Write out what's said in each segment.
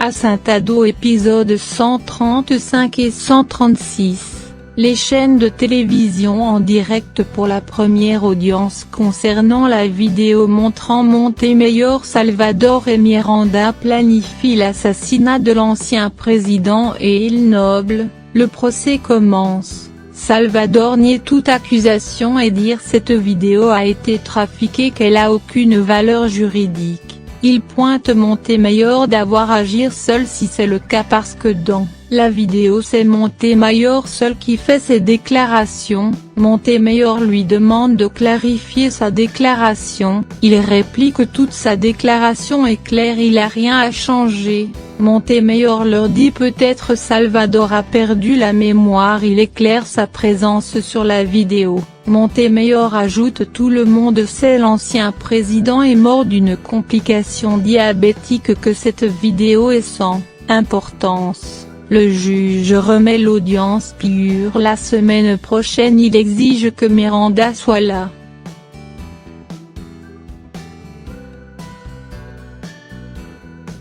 Asentado épisodes 135 et 136. Les chaînes de télévision en direct pour la première audience concernant la vidéo montrant Montemayor Salvador et Miranda planifient l'assassinat de l'ancien président et Il Noble. Le procès commence. Salvador nie toute accusation et dire cette vidéo a été trafiquée, qu'elle a aucune valeur juridique. Il pointe Montemayor d'avoir agi seul si c'est le cas parce que dans la vidéo c'est Montemayor seul qui fait ses déclarations. Montemayor lui demande de clarifier sa déclaration, il réplique que toute sa déclaration est claire, il a rien à changer. Montemayor leur dit peut-être Salvador a perdu la mémoire, il éclaire sa présence sur la vidéo. Montemayor ajoute tout le monde sait l'ancien président est mort d'une complication diabétique, que cette vidéo est sans importance. Le juge remet l'audience pure la semaine prochaine, il exige que Miranda soit là.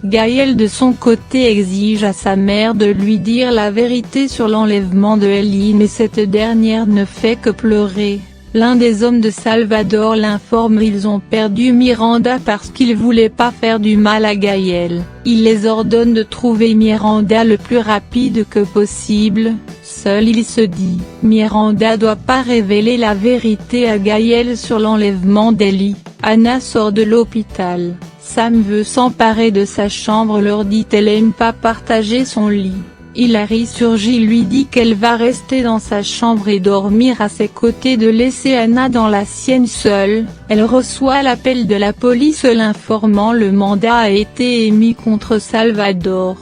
Gaël de son côté exige à sa mère de lui dire la vérité sur l'enlèvement de Ellie, mais cette dernière ne fait que pleurer. L'un des hommes de Salvador l'informe, ils ont perdu Miranda parce qu'ils voulaient pas faire du mal à Gaël. Il les ordonne de trouver Miranda le plus rapide que possible. Seul il se dit, Miranda doit pas révéler la vérité à Gaël sur l'enlèvement d'Ellie. Anna sort de l'hôpital. Sam veut s'emparer de sa chambre, leur dit elle aime pas partager son lit. Hilary surgit, lui dit qu'elle va rester dans sa chambre et dormir à ses côtés, de laisser Anna dans la sienne seule. Elle reçoit l'appel de la police l'informant le mandat a été émis contre Salvador.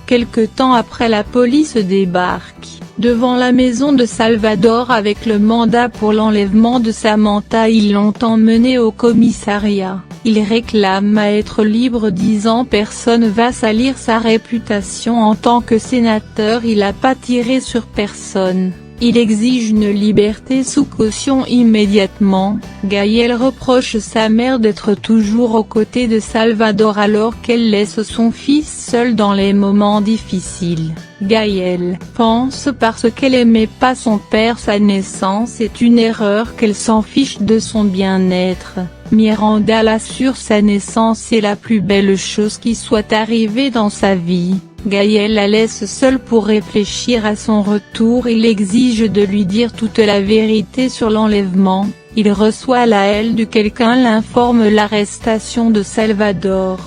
Quelque temps après, la police débarque devant la maison de Salvador avec le mandat pour l'enlèvement de Samantha. Ils l'ont emmené au commissariat. Il réclame à être libre, disant personne va salir sa réputation en tant que sénateur, il a pas tiré sur personne. Il exige une liberté sous caution immédiatement. Gaël reproche sa mère d'être toujours aux côtés de Salvador alors qu'elle laisse son fils seul dans les moments difficiles. Gaël pense parce qu'elle aimait pas son père, sa naissance est une erreur, qu'elle s'en fiche de son bien-être. Miranda l'assure, sa naissance est la plus belle chose qui soit arrivée dans sa vie. Gaël la laisse seule pour réfléchir à son retour, il exige de lui dire toute la vérité sur l'enlèvement. Il reçoit la haine de quelqu'un, l'informe l'arrestation de Salvador.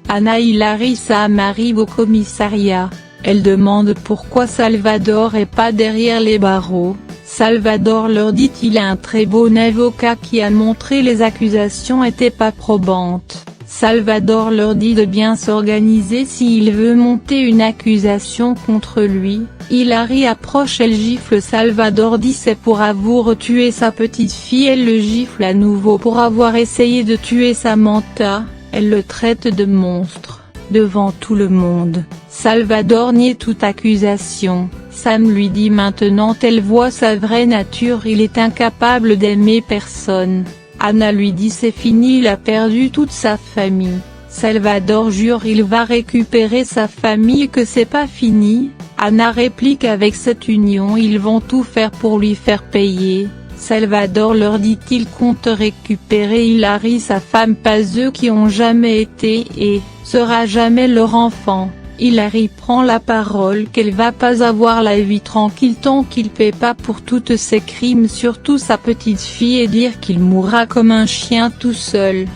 Anna, Hilary, Sam arrive au commissariat. Elle demande pourquoi Salvador est pas derrière les barreaux. Salvador leur dit il a un très bon avocat qui a montré les accusations étaient pas probantes. Salvador leur dit de bien s'organiser s'il veut monter une accusation contre lui. Hilary approche, elle gifle Salvador, dit c'est pour avoir tué sa petite fille, elle le gifle à nouveau pour avoir essayé de tuer Samantha, elle le traite de monstre. Devant tout le monde, Salvador nie toute accusation. Sam lui dit maintenant elle voit sa vraie nature, il est incapable d'aimer personne. Anna lui dit c'est fini, il a perdu toute sa famille. Salvador jure il va récupérer sa famille, que c'est pas fini. Anna réplique avec cette union ils vont tout faire pour lui faire payer. Salvador leur dit qu'il compte récupérer Hilary, sa femme, pas eux qui ont jamais été et sera jamais leur enfant. Hilary prend la parole qu'elle va pas avoir la vie tranquille tant qu'il paie pas pour tous ses crimes, surtout sa petite fille, et dire qu'il mourra comme un chien tout seul.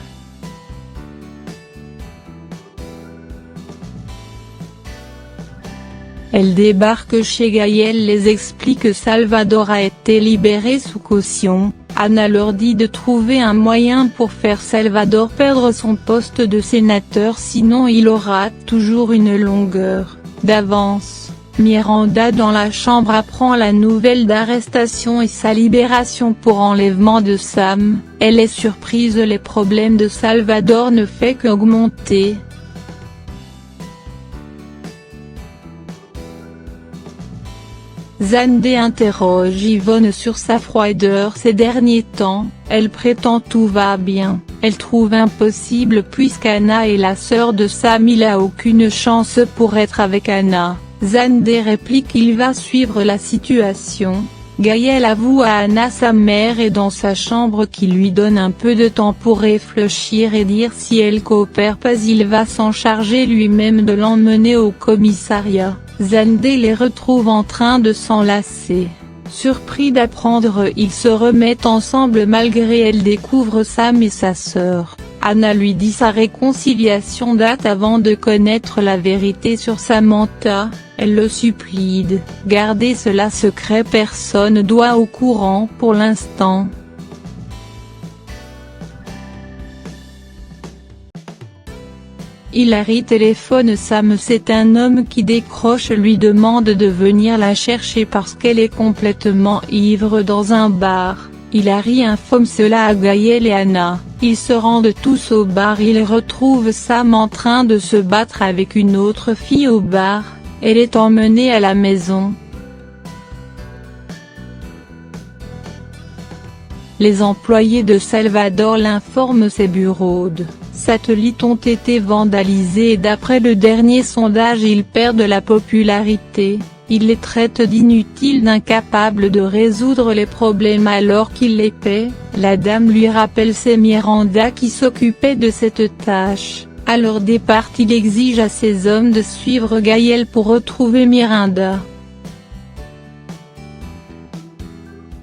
Elle débarque chez Gaël, les explique que Salvador a été libéré sous caution. Anna leur dit de trouver un moyen pour faire Salvador perdre son poste de sénateur, sinon il aura toujours une longueur d'avance. Miranda dans la chambre apprend la nouvelle d'arrestation et sa libération pour enlèvement de Sam. Elle est surprise, les problèmes de Salvador ne fait qu'augmenter. Xandé interroge Yvonne sur sa froideur ces derniers temps. Elle prétend tout va bien. Elle trouve impossible puisqu'Anna est la sœur de Sam, il a aucune chance pour être avec Anna. Xandé réplique qu'il va suivre la situation. Gaël avoue à Anna sa mère est dans sa chambre qui lui donne un peu de temps pour réfléchir et dire si elle coopère pas il va s'en charger lui-même de l'emmener au commissariat. Xandé les retrouve en train de s'enlacer. Surpris d'apprendre ils se remettent ensemble malgré elle découvre Sam et sa sœur. Anna lui dit sa réconciliation date avant de connaître la vérité sur Samantha. Elle le supplie de garder cela secret, personne doit au courant pour l'instant. Hilary téléphone Sam, c'est un homme qui décroche, lui demande de venir la chercher parce qu'elle est complètement ivre dans un bar. Hilary informe cela à Gaël et Anna. Ils se rendent tous au bar, ils retrouvent Sam en train de se battre avec une autre fille au bar. Elle est emmenée à la maison. Les employés de Salvador l'informent, ses bureaux de satellite ont été vandalisés et d'après le dernier sondage ils perdent la popularité. Il les traite d'inutiles, d'incapables de résoudre les problèmes alors qu'il les paie. La dame lui rappelle c'est Miranda qui s'occupait de cette tâche. À leur départ il exige à ses hommes de suivre Gaël pour retrouver Miranda.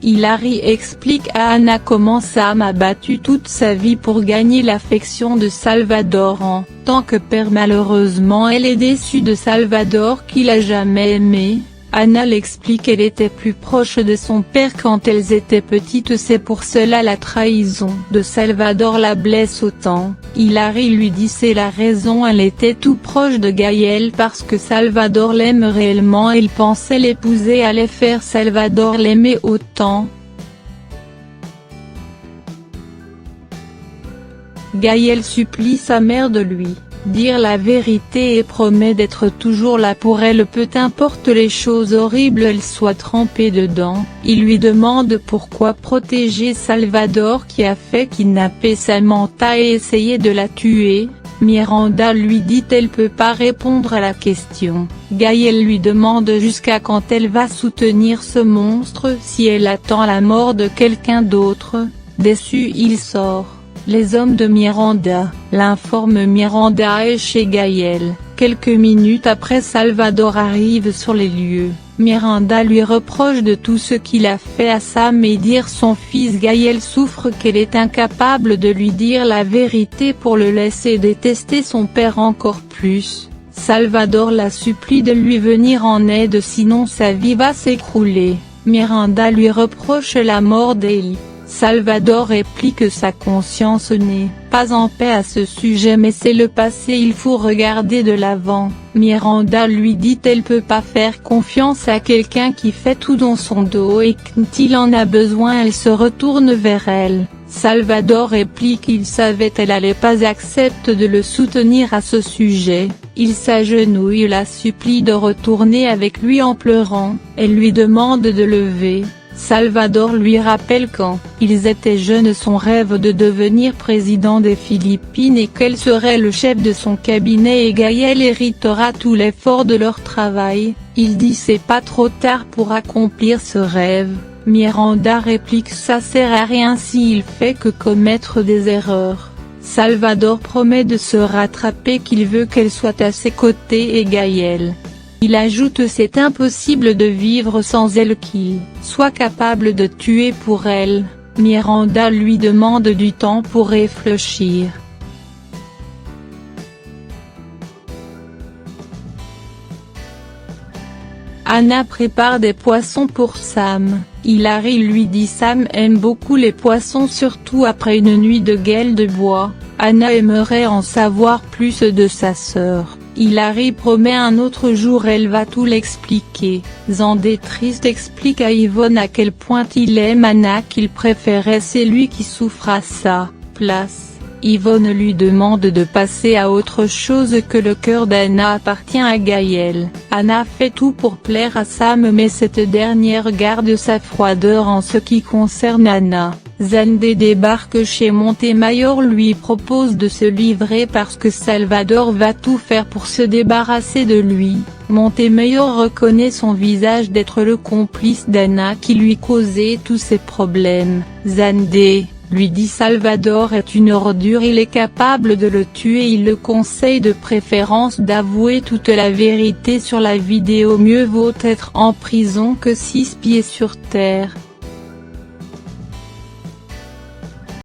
Hilary explique à Anna comment Sam a battu toute sa vie pour gagner l'affection de Salvador en tant que père. Malheureusement elle est déçue de Salvador qu'il a jamais aimé. Anna l'explique qu'elle était plus proche de son père quand elles étaient petites, c'est pour cela la trahison de Salvador la blesse autant. Hilary lui dit c'est la raison, elle était tout proche de Gaël parce que Salvador l'aime réellement, elle pensait l'épouser allait faire Salvador l'aimer autant. Gaël supplie sa mère de lui dire la vérité et promet d'être toujours là pour elle, peu importe les choses horribles elle soit trempée dedans. Il lui demande pourquoi protéger Salvador qui a fait kidnapper Samantha et essayer de la tuer. Miranda lui dit elle peut pas répondre à la question. Gaël lui demande jusqu'à quand elle va soutenir ce monstre si elle attend la mort de quelqu'un d'autre. Déçu il sort. Les hommes de Miranda l'informent, Miranda est chez Gaël. Quelques minutes après Salvador arrive sur les lieux. Miranda lui reproche de tout ce qu'il a fait à Sam et dire son fils. Gaël souffre qu'elle est incapable de lui dire la vérité pour le laisser détester son père encore plus. Salvador la supplie de lui venir en aide sinon sa vie va s'écrouler. Miranda lui reproche la mort d'Eli. Salvador réplique que sa conscience n'est pas en paix à ce sujet mais c'est le passé, il faut regarder de l'avant. Miranda lui dit elle peut pas faire confiance à quelqu'un qui fait tout dans son dos et quand il en a besoin elle se retourne vers elle. Salvador réplique qu'il savait elle allait pas accepter de le soutenir à ce sujet. Il s'agenouille, la supplie de retourner avec lui en pleurant. Elle lui demande de lever. Salvador lui rappelle quand ils étaient jeunes son rêve de devenir président des Philippines et qu'elle serait le chef de son cabinet et Gaël héritera tout l'effort de leur travail. Il dit c'est pas trop tard pour accomplir ce rêve. Miranda réplique ça sert à rien s'il fait que commettre des erreurs. Salvador promet de se rattraper, qu'il veut qu'elle soit à ses côtés et Gaël. Il ajoute c'est impossible de vivre sans elle, qu'il soit capable de tuer pour elle. Miranda lui demande du temps pour réfléchir. Anna prépare des poissons pour Sam. Hilary lui dit Sam aime beaucoup les poissons surtout après une nuit de gueule de bois. Anna aimerait en savoir plus de sa sœur. Hilary promet un autre jour elle va tout l'expliquer. Xandé triste explique à Yvonne à quel point il aime Anna, qu'il préférait c'est lui qui souffre à sa place. Yvonne lui demande de passer à autre chose, que le cœur d'Anna appartient à Gaël. Anna fait tout pour plaire à Sam, mais cette dernière garde sa froideur en ce qui concerne Anna. Zendé débarque chez Montemayor, lui propose de se livrer parce que Salvador va tout faire pour se débarrasser de lui. Montemayor reconnaît son visage d'être le complice d'Anna qui lui causait tous ses problèmes. Zendé, lui dit Salvador, est une ordure, il est capable de le tuer. Il le conseille de préférence d'avouer toute la vérité sur la vidéo, mieux vaut être en prison que 6 pieds sur terre.